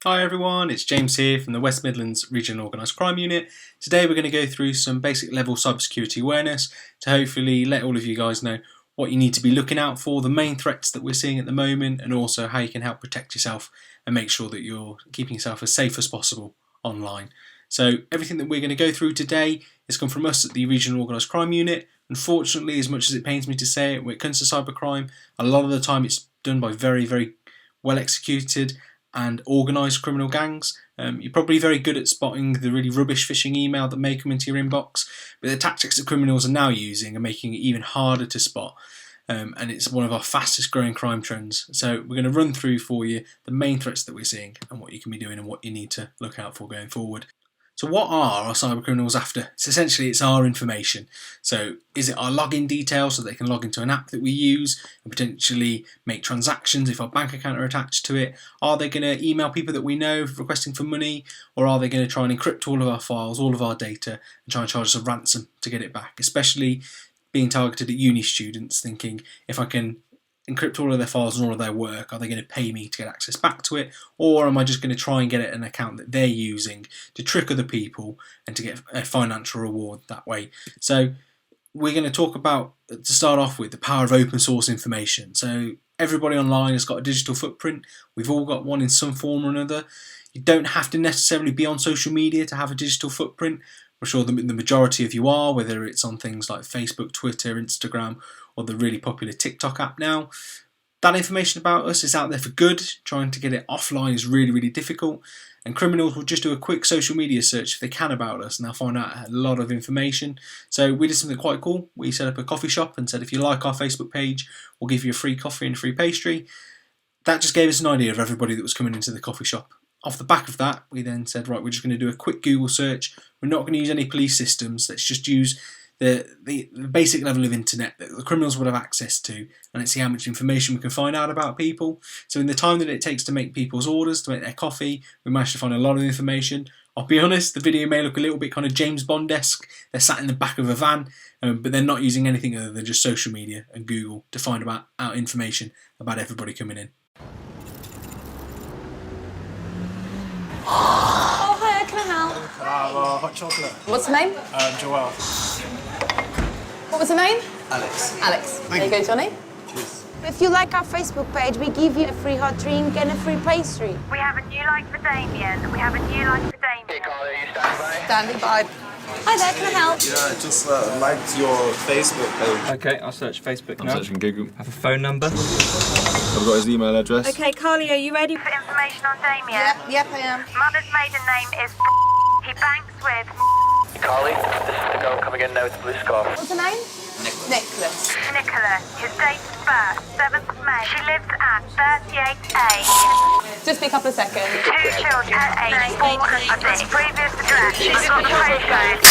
Hi everyone, it's James here from the West Midlands Regional Organised Crime Unit. Today we're going to go through some basic level cybersecurity awareness to hopefully let all of you guys know what you need to be looking out for, the main threats that we're seeing at the moment, and also how you can help protect yourself and make sure that you're keeping yourself as safe as possible online. So everything that we're going to go through today has come from us at the Regional Organised Crime Unit. Unfortunately, as much as it pains me to say it, when it comes to cybercrime, a lot of the time it's done by very, very well executed and organised criminal gangs. You're probably very good at spotting the really rubbish phishing email that may come into your inbox, but the tactics that criminals are now using are making it even harder to spot. And it's one of our fastest growing crime trends. So we're going to run through for you the main threats that we're seeing and what you can be doing and what you need to look out for going forward. So what are our cyber criminals after? It's our information. So is it our login details so they can log into an app that we use and potentially make transactions if our bank account are attached to it? Are they going to email people that we know requesting for money? Or are they going to try and encrypt all of our files, all of our data, and try and charge us a ransom to get it back? Especially being targeted at uni students, thinking if I can encrypt all of their files and all of their work, are they going to pay me to get access back to it, or am I just going to try and get it an account that they're using to trick other people and to get a financial reward that way? So we're going to talk about, to start off with, the power of open source information. So everybody online has got a digital footprint. We've all got one in some form or another. You don't have to necessarily be on social media to have a digital footprint. I'm sure the majority of you are, whether it's on things like Facebook, Twitter, Instagram, or the really popular TikTok app now. That information about us is out there for good. Trying to get it offline is really, really difficult. And criminals will just do a quick social media search if they can about us, and they'll find out a lot of information. So we did something quite cool. We set up a coffee shop and said, if you like our Facebook page, we'll give you a free coffee and a free pastry. That just gave us an idea of everybody that was coming into the coffee shop. Off the back of that, we then said, right, we're just going to do a quick Google search. We're not going to use any police systems. Let's just use the basic level of internet that the criminals would have access to, and let's see how much information we can find out about people. So in the time that it takes to make people's orders, to make their coffee, we managed to find a lot of information. I'll be honest, the video may look a little bit kind of James Bond-esque. They're sat in the back of a van, but they're not using anything other than just social media and Google to find out information about everybody coming in. Oh, hiya, can I help? Hot chocolate. What's the name? Joelle. What was the name? Alex. Alex. There you go, Johnny. Cheers. If you like our Facebook page, we give you a free hot drink and a free pastry. We have a new like for Damien. Hey, Carly, are you standing by? Standing by. Hi there, can I help? Yeah, I just liked your Facebook page. Okay, I'll search Facebook now. I'm searching Google. Have a phone number. I've got his email address. Okay, Carly, are you ready for information on Damien? Yep, I am. Mother's maiden name is he banks with Carly, this is the girl coming in now with the blue scarf. What's her name? Nicholas. Nicola. His date of birth, 7th May. She lives at 38A. Just be a couple of seconds. 2 children, age 4 and 6. Previous address. She's got the postcode.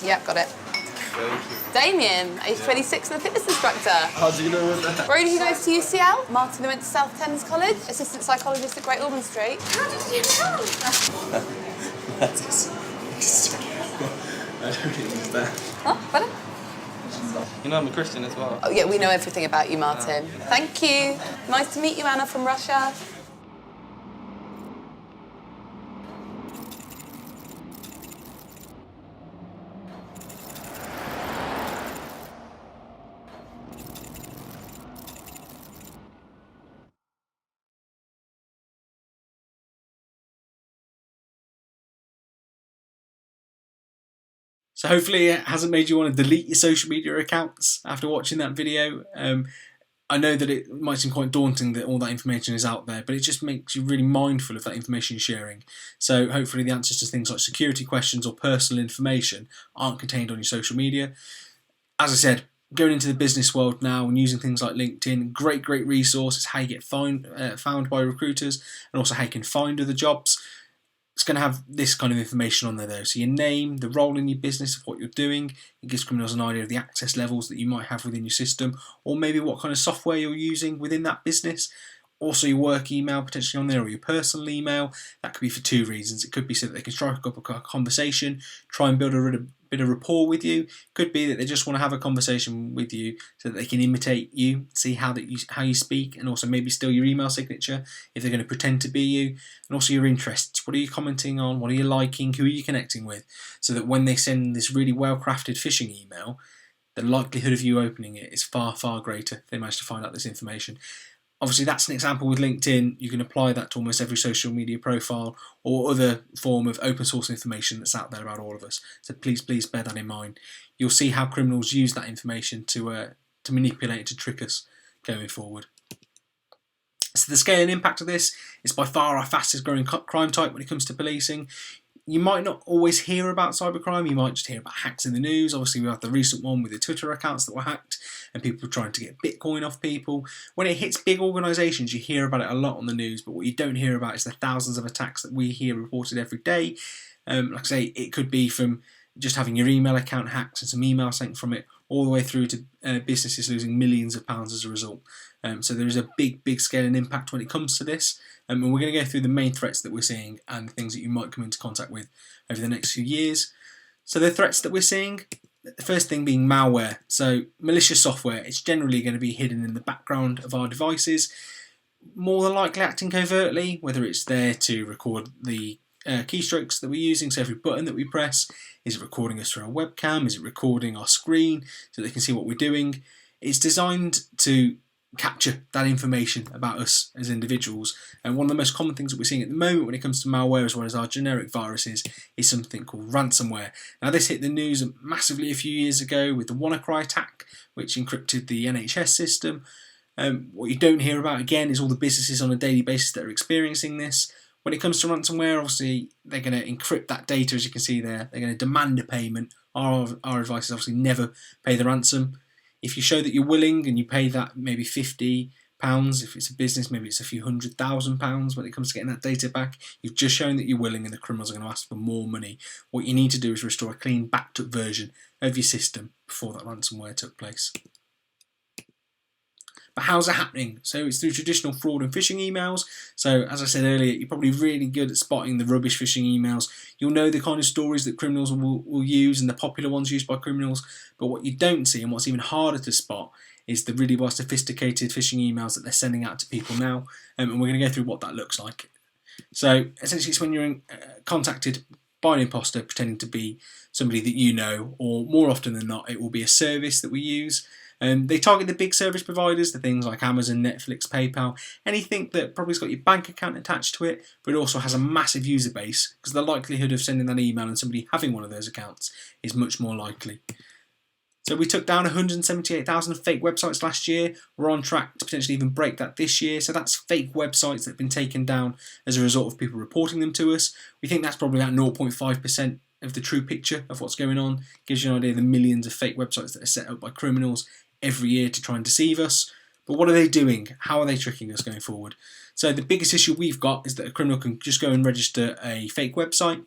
Yep, got it. Damien, age 26 and a fitness instructor. How do you know that? Where did you go to UCL? Martin went to South Thames College. Assistant psychologist at Great Ormond Street. How did you know? That is... I don't understand. Oh, better? You know I'm a Christian as well. Oh, yeah, we know everything about you, Martin. Thank you. Nice to meet you, Anna from Russia. So hopefully it hasn't made you want to delete your social media accounts after watching that video. I know that it might seem quite daunting that all that information is out there, but it just makes you really mindful of that information you're sharing. So hopefully the answers to things like security questions or personal information aren't contained on your social media. As I said, going into the business world now and using things like LinkedIn, great resource. It's how you get found by recruiters and also how you can find other jobs. It's going to have this kind of information on there though. So your name, the role in your business of what you're doing. It gives criminals an idea of the access levels that you might have within your system, or maybe what kind of software you're using within that business. also your work email potentially on there, or your personal email. That could be for two reasons. It could be so that they can strike up a conversation, try and build a bit of rapport with you. Could be that they just want to have a conversation with you so that they can imitate you, see how you speak, and also maybe steal your email signature if they're going to pretend to be you. And also your interests. What are you commenting on? What are you liking? Who are you connecting with? So that when they send this really well-crafted phishing email, the likelihood of you opening it is far, far greater if they manage to find out this information. Obviously, that's an example with LinkedIn. You can apply that to almost every social media profile or other form of open source information that's out there about all of us. So please bear that in mind. You'll see how criminals use that information to manipulate, to trick us going forward. So the scale and impact of this is by far our fastest growing crime type when it comes to policing. You might not always hear about cybercrime, you might just hear about hacks in the news. Obviously we had the recent one with the Twitter accounts that were hacked and people trying to get Bitcoin off people. When it hits big organisations, you hear about it a lot on the news, but what you don't hear about is the thousands of attacks that we hear reported every day. Like I say, it could be from just having your email account hacked and some email sent from it, all the way through to businesses losing millions of pounds as a result. So there is a big scale and impact when it comes to this. And we're going to go through the main threats that we're seeing and the things that you might come into contact with over the next few years. So the threats that we're seeing, the first thing being malware. So malicious software, it's generally going to be hidden in the background of our devices, more than likely acting covertly, whether it's there to record the keystrokes that we're using. So every button that we press, is it recording us through a webcam? Is it recording our screen so they can see what we're doing? It's designed to capture that information about us as individuals. And one of the most common things that we're seeing at the moment when it comes to malware, as well as our generic viruses, is something called ransomware. Now this hit the news massively a few years ago with the WannaCry attack, which encrypted the NHS system. What you don't hear about again is all the businesses on a daily basis that are experiencing this. When it comes to ransomware, obviously they're going to encrypt that data, as you can see there. They're going to demand a payment. Our advice is obviously never pay the ransom. If you show that you're willing and you pay that maybe £50, if it's a business, maybe it's a few £100,000 when it comes to getting that data back, you've just shown that you're willing and the criminals are going to ask for more money. What you need to do is restore a clean, backed up version of your system before that ransomware took place. But how's it happening? So it's through traditional fraud and phishing emails. So as I said earlier, you're probably really good at spotting the rubbish phishing emails. You'll know the kind of stories that criminals will use and the popular ones used by criminals. But what you don't see, and what's even harder to spot, is the really well sophisticated phishing emails that they're sending out to people now. And we're going to go through what that looks like. So essentially it's when you're contacted by an imposter pretending to be somebody that you know, or more often than not, it will be a service that we use. They target the big service providers, the things like Amazon, Netflix, PayPal, anything that probably has got your bank account attached to it, but it also has a massive user base, because the likelihood of sending that email and somebody having one of those accounts is much more likely. So we took down 178,000 fake websites last year. We're on track to potentially even break that this year. So that's fake websites that have been taken down as a result of people reporting them to us. We think that's probably about 0.5% of the true picture of what's going on. Gives you an idea of the millions of fake websites that are set up by criminals every year to try and deceive us. But what are they doing? How are they tricking us going forward? So the biggest issue we've got is that a criminal can just go and register a fake website.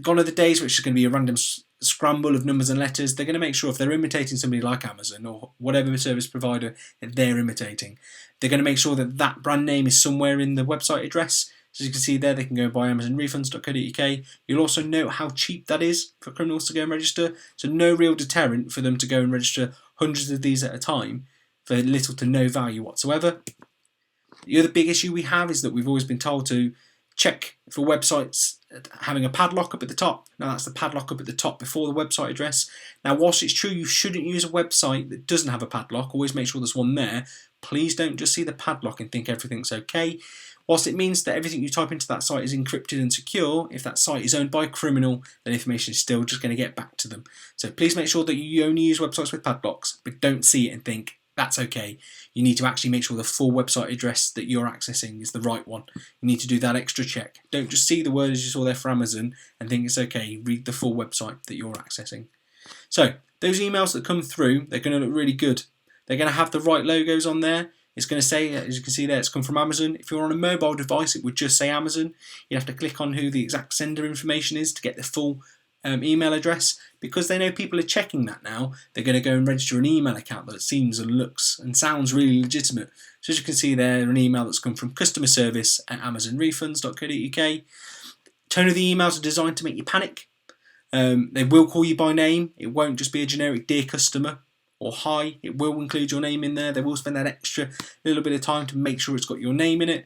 Gone are the days which is going to be a random scramble of numbers and letters. They're going to make sure if they're imitating somebody like Amazon or whatever service provider that they're imitating, they're going to make sure that that brand name is somewhere in the website address. So as you can see there, they can go and buy AmazonRefunds.co.uk. You'll also note how cheap that is for criminals to go and register. So no real deterrent for them to go and register hundreds of these at a time for little to no value whatsoever. The other big issue we have is that we've always been told to check for websites having a padlock up at the top. Now that's the padlock up at the top before the website address. Now whilst it's true you shouldn't use a website that doesn't have a padlock, always make sure there's one there. Please don't just see the padlock and think everything's okay. Whilst it means that everything you type into that site is encrypted and secure, if that site is owned by a criminal, then information is still just going to get back to them. So please make sure that you only use websites with padlocks, but don't see it and think, that's okay. You need to actually make sure the full website address that you're accessing is the right one. You need to do that extra check. Don't just see the word as you saw there for Amazon and think it's okay. Read the full website that you're accessing. So those emails that come through, they're going to look really good. They're going to have the right logos on there. It's going to say, as you can see there, it's come from Amazon. If you're on a mobile device, it would just say Amazon. You have to click on who the exact sender information is to get the full email address. Because they know people are checking that now, they're going to go and register an email account that seems and looks and sounds really legitimate So as you can see there, an email that's come from customerservice@amazonrefunds.co.uk. Tone of the emails are designed to make you panic. They will call you by name. It won't just be a generic dear customer or hi. It will include your name in there. They will spend that extra little bit of time to make sure it's got your name in it.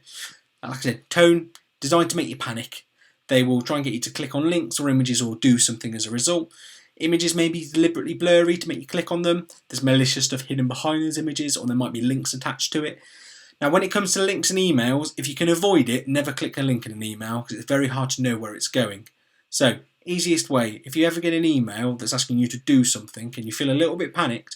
Like I said, tone designed to make you panic. They will try and get you to click on links or images or do something as a result. Images may be deliberately blurry to make you click on them. There's malicious stuff hidden behind those images, or there might be links attached to it. Now, when it comes to links and emails, if you can avoid it, never click a link in an email because it's very hard to know where it's going. So, easiest way, if you ever get an email that's asking you to do something and you feel a little bit panicked,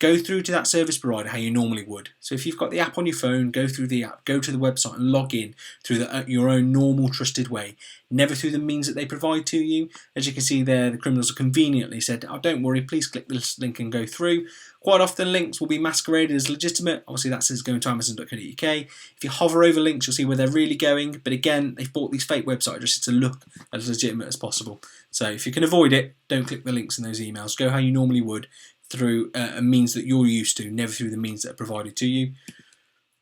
go through to that service provider how you normally would. So if you've got the app on your phone, go through the app, go to the website and log in through your own normal trusted way, never through the means that they provide to you. As you can see there, the criminals have conveniently said, oh, don't worry, please click this link and go through. Quite often links will be masqueraded as legitimate. Obviously that says going to amazon.co.uk. If you hover over links, you'll see where they're really going. But again, they've bought these fake website addresses to look as legitimate as possible. So if you can avoid it, don't click the links in those emails. Go how you normally would, through a means that you're used to, never through the means that are provided to you.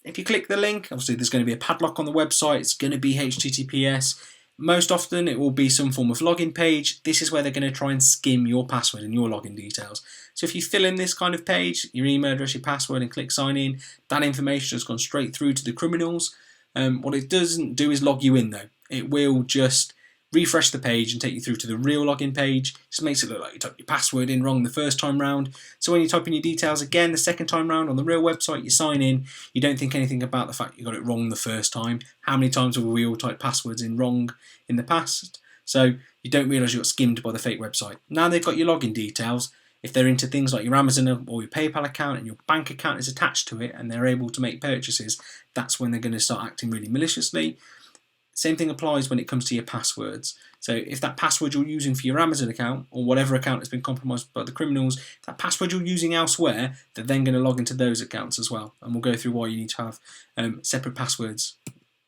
If you click the link, obviously there's going to be a padlock on the website. It's going to be HTTPS. Most often it will be some form of login page. This is where they're going to try and skim your password and your login details. So if you fill in this kind of page, your email address, your password, and click sign in, that information has gone straight through to the criminals. What it doesn't do is log you in though. It will just refresh the page and take you through to the real login page. Just makes it look like you typed your password in wrong the first time round. So when you type in your details again the second time round on the real website, you sign in, you don't think anything about the fact you got it wrong the first time. How many times have we all typed passwords in wrong in the past? So you don't realise you got skimmed by the fake website. Now they've got your login details. If they're into things like your Amazon or your PayPal account and your bank account is attached to it and they're able to make purchases, that's when they're going to start acting really maliciously. Same thing applies when it comes to your passwords. So if that password you're using for your Amazon account or whatever account has been compromised by the criminals, if that password you're using elsewhere, they're then going to log into those accounts as well. And we'll go through why you need to have separate passwords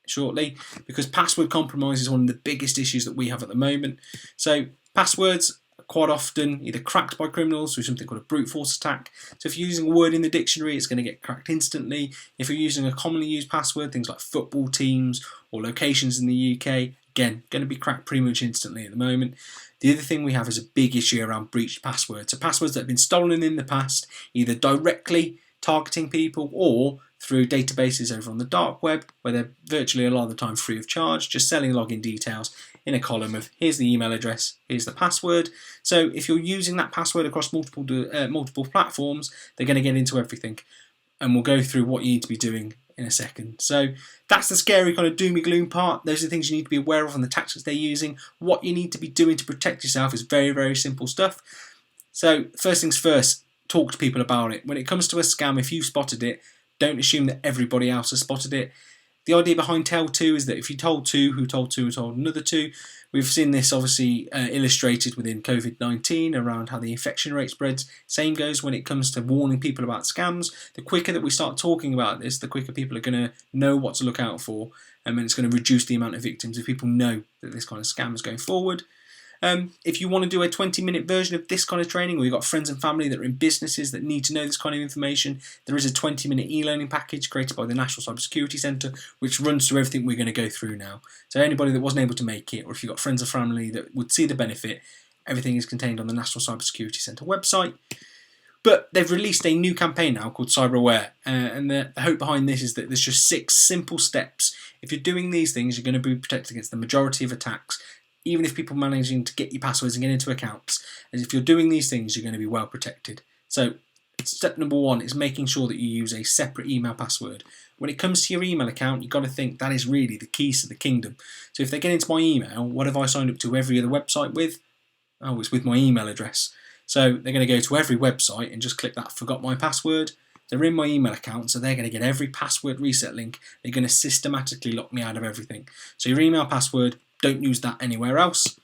shortly, because password compromise is one of the biggest issues that we have at the moment. So passwords are quite often either cracked by criminals through something called a brute force attack. So if you're using a word in the dictionary, it's going to get cracked instantly. If you're using a commonly used password, things like football teams or locations in the UK, again, going to be cracked pretty much instantly at the moment. The other thing we have is a big issue around breached passwords. So passwords that have been stolen in the past, either directly targeting people or through databases over on the dark web, where they're virtually a lot of the time free of charge, just selling login details in a column of here's the email address, here's the password. So if you're using that password across multiple platforms, they're going to get into everything. And we'll go through what you need to be doing in a second. So that's the scary kind of doomy gloom part. Those are the things you need to be aware of and the tactics they're using. What you need to be doing to protect yourself is very, very simple stuff. So first things first, talk to people about it. When it comes to a scam, if you've spotted it, don't assume that everybody else has spotted it. The idea behind tell two is that if you told two, who told two, who told another two. We've seen this obviously illustrated within COVID-19 around how the infection rate spreads. Same goes when it comes to warning people about scams. The quicker that we start talking about this, the quicker people are going to know what to look out for, and it's going to reduce the amount of victims if people know that this kind of scam is going forward. If you want to do a 20-minute version of this kind of training, or you've got friends and family that are in businesses that need to know this kind of information, there is a 20-minute e-learning package created by the National Cybersecurity Centre, which runs through everything we're going to go through now. So anybody that wasn't able to make it, or if you've got friends or family that would see the benefit, everything is contained on the National Cybersecurity Centre website. But they've released a new campaign now called CyberAware, and the hope behind this is that there's just 6 simple steps. If you're doing these things, you're going to be protected against the majority of attacks, even if people are managing to get your passwords and get into accounts. And if you're doing these things, you're going to be well protected. So step number 1 is making sure that you use a separate email password. When it comes to your email account, you've got to think that is really the keys to the kingdom. So if they get into my email, what have I signed up to every other website with? Oh, it's with my email address. So they're going to go to every website and just click that forgot my password. They're in my email account, so they're going to get every password reset link. They're going to systematically lock me out of everything. So your email password, don't use that anywhere else.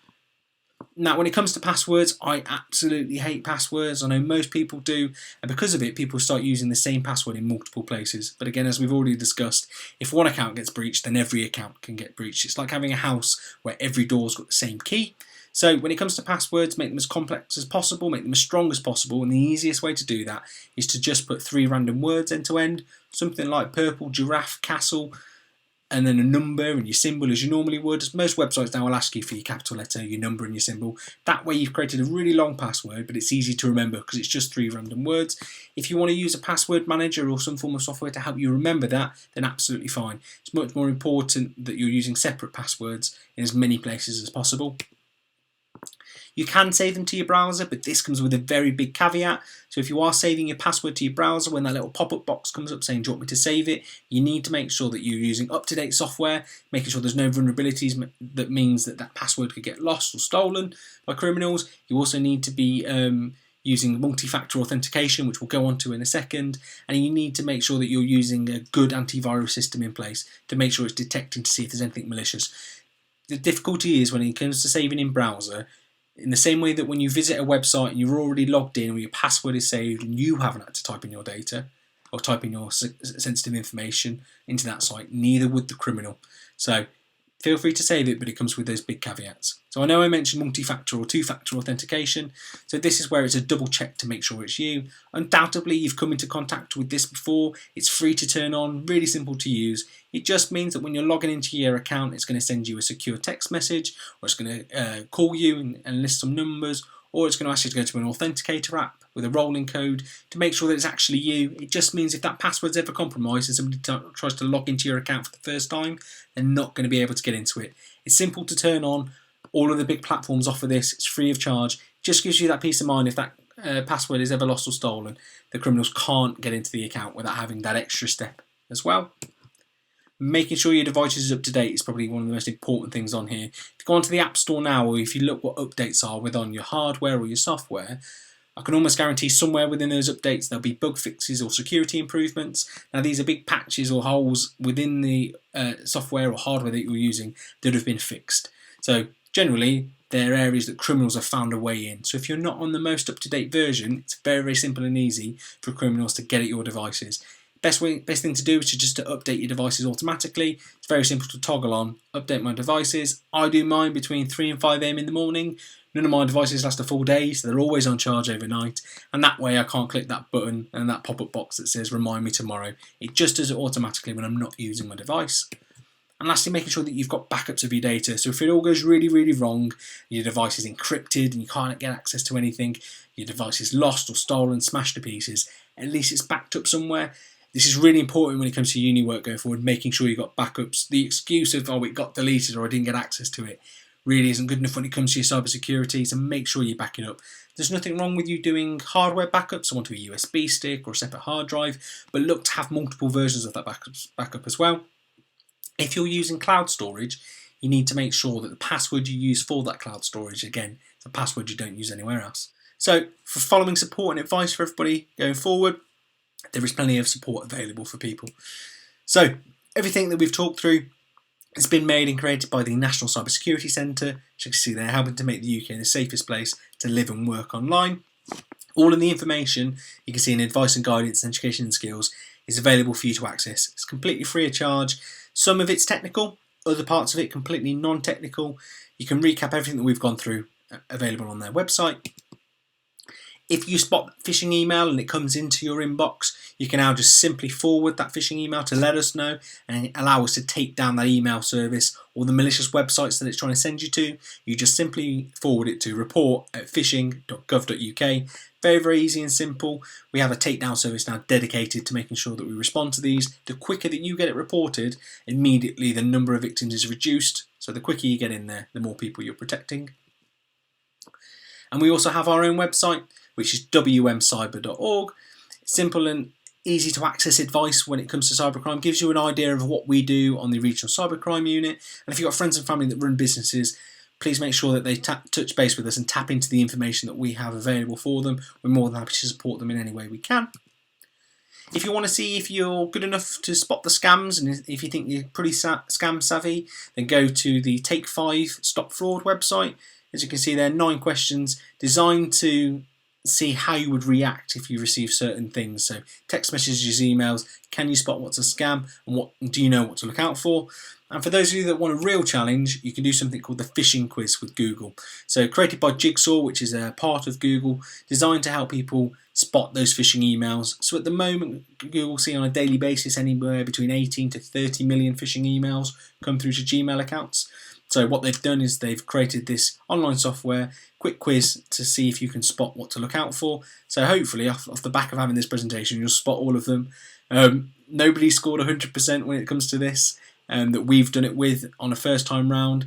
Now, when it comes to passwords, I absolutely hate passwords. I know most people do, and because of it, people start using the same password in multiple places. But again, as we've already discussed, if one account gets breached, then every account can get breached. It's like having a house where every door's got the same key. So when it comes to passwords, make them as complex as possible, make them as strong as possible, and the easiest way to do that is to just put 3 random words end to end, something like purple, giraffe, castle, and then a number and your symbol as you normally would. Most websites now will ask you for your capital letter, your number and your symbol. That way you've created a really long password, but it's easy to remember because it's just 3 random words. If you want to use a password manager or some form of software to help you remember that, then absolutely fine. It's much more important that you're using separate passwords in as many places as possible. You can save them to your browser, but this comes with a very big caveat. So if you are saving your password to your browser, when that little pop-up box comes up saying, do you want me to save it? You need to make sure that you're using up-to-date software, making sure there's no vulnerabilities that means that that password could get lost or stolen by criminals. You also need to be using multi-factor authentication, which we'll go on to in a second. And you need to make sure that you're using a good antivirus system in place to make sure it's detecting to see if there's anything malicious. The difficulty is when it comes to saving in browser, in the same way that when you visit a website and you're already logged in or your password is saved and you haven't had to type in your data or type in your sensitive information into that site, neither would the criminal. So feel free to save it, but it comes with those big caveats. So I know I mentioned multi-factor or 2-factor authentication. So this is where it's a double check to make sure it's you. Undoubtedly, you've come into contact with this before. It's free to turn on, really simple to use. It just means that when you're logging into your account, it's going to send you a secure text message, or it's going to call you and list some numbers, or it's going to ask you to go to an authenticator app with a rolling code to make sure that it's actually you. It just means if that password's ever compromised and somebody tries to log into your account for the first time, they're not going to be able to get into it. It's simple to turn on. All of the big platforms offer this. It's free of charge. It just gives you that peace of mind if that password is ever lost or stolen. The criminals can't get into the account without having that extra step as well. Making sure your device is up to date is probably one of the most important things on here. If you go onto the App Store now, or if you look what updates are on your hardware or your software, I can almost guarantee somewhere within those updates there'll be bug fixes or security improvements. Now these are big patches or holes within the software or hardware that you're using that have been fixed. So generally they're areas that criminals have found a way in. So if you're not on the most up-to-date version, it's very, very simple and easy for criminals to get at your devices. Best thing to do is just to update your devices automatically. It's very simple to toggle on, update my devices. I do mine between 3 and 5 AM in the morning. None of my devices last a full day, so they're always on charge overnight. And that way I can't click that button and that pop-up box that says remind me tomorrow. It just does it automatically when I'm not using my device. And lastly, making sure that you've got backups of your data. So if it all goes really, really wrong, your device is encrypted and you can't get access to anything, your device is lost or stolen, smashed to pieces, at least it's backed up somewhere. This is really important when it comes to uni work going forward, making sure you've got backups. The excuse of, oh, it got deleted or I didn't get access to it really isn't good enough when it comes to your cybersecurity, so make sure you back it up. There's nothing wrong with you doing hardware backups onto a USB stick or a separate hard drive, but look to have multiple versions of that backup as well. If you're using cloud storage, you need to make sure that the password you use for that cloud storage, again, is a password you don't use anywhere else. So for following support and advice for everybody going forward, there is plenty of support available for people. So everything that we've talked through has been made and created by the National Cybersecurity Centre. As you can see, they're helping to make the UK the safest place to live and work online. All of the information you can see in advice and guidance and education and skills is available for you to access. It's completely free of charge. Some of it's technical, other parts of it completely non-technical. You can recap everything that we've gone through available on their website. If you spot phishing email and it comes into your inbox, you can now just simply forward that phishing email to let us know and allow us to take down that email service or the malicious websites that it's trying to send you to. You just simply forward it to report@phishing.gov.uk. Very, very easy and simple. We have a takedown service now dedicated to making sure that we respond to these. The quicker that you get it reported, immediately the number of victims is reduced. So the quicker you get in there, the more people you're protecting. And we also have our own website, which is wmcyber.org. Simple and easy to access advice when it comes to cybercrime. Gives you an idea of what we do on the Regional Cybercrime Unit. And if you've got friends and family that run businesses, please make sure that they touch base with us and tap into the information that we have available for them. We're more than happy to support them in any way we can. If you want to see if you're good enough to spot the scams and if you think you're pretty scam savvy, then go to the Take 5 Stop Fraud website. As you can see there, 9 questions designed to see how you would react if you receive certain things. So text messages, emails, can you spot what's a scam, and what do you know what to look out for? And for those of you that want a real challenge, you can do something called the phishing quiz with Google. So created by Jigsaw, which is a part of Google, designed to help people spot those phishing emails. So at the moment, Google see on a daily basis anywhere between 18 to 30 million phishing emails come through to Gmail accounts. So what they've done is they've created this online software, quick quiz to see if you can spot what to look out for. So hopefully off the back of having this presentation, you'll spot all of them. Nobody scored 100% when it comes to this that we've done it with on a first time round.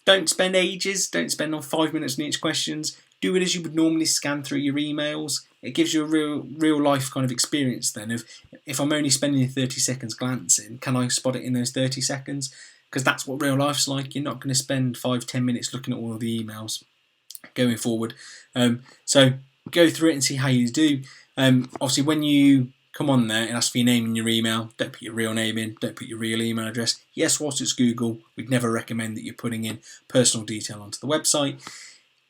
Don't spend ages, don't spend on 5 minutes on each questions. Do it as you would normally scan through your emails. It gives you a real life kind of experience then of, if I'm only spending 30 seconds glancing, can I spot it in those 30 seconds? Because that's what real life's like. You're not going to spend 5-10 minutes looking at all of the emails going forward. So go through it and see how you do. Obviously, when you come on there, it asks for your name and your email. Don't put your real name in. Don't put your real email address. Yes, whilst it's Google, we'd never recommend that you're putting in personal detail onto the website.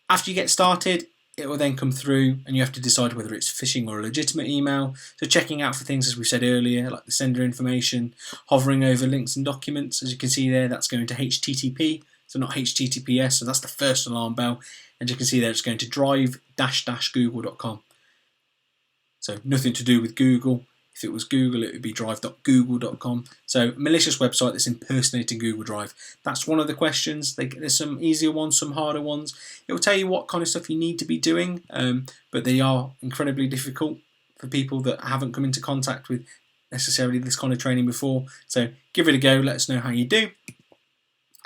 After you get started, it will then come through and you have to decide whether it's phishing or a legitimate email. So checking out for things, as we said earlier, like the sender information, hovering over links and documents. As you can see there, that's going to HTTP, so not HTTPS, so that's the first alarm bell. And you can see there it's going to drive-google.com. So nothing to do with Google. If it was Google, it would be drive.google.com. So malicious website that's impersonating Google Drive. That's one of the questions. There's some easier ones, some harder ones. It will tell you what kind of stuff you need to be doing, but they are incredibly difficult for people that haven't come into contact with necessarily this kind of training before. So give it a go. Let us know how you do.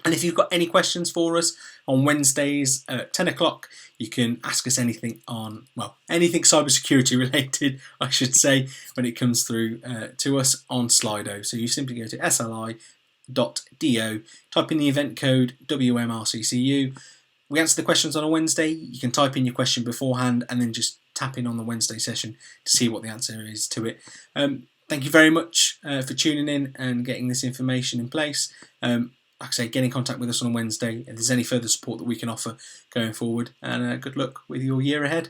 And if you've got any questions for us on Wednesdays at 10 o'clock, you can ask us anything on, well, anything cybersecurity related, I should say, when it comes through to us on Slido. So you simply go to sli.do, type in the event code WMRCCU. We answer the questions on a Wednesday. You can type in your question beforehand and then just tap in on the Wednesday session to see what the answer is to it. Thank you very much for tuning in and getting this information in place. Like I say, get in contact with us on Wednesday if there's any further support that we can offer going forward. And good luck with your year ahead.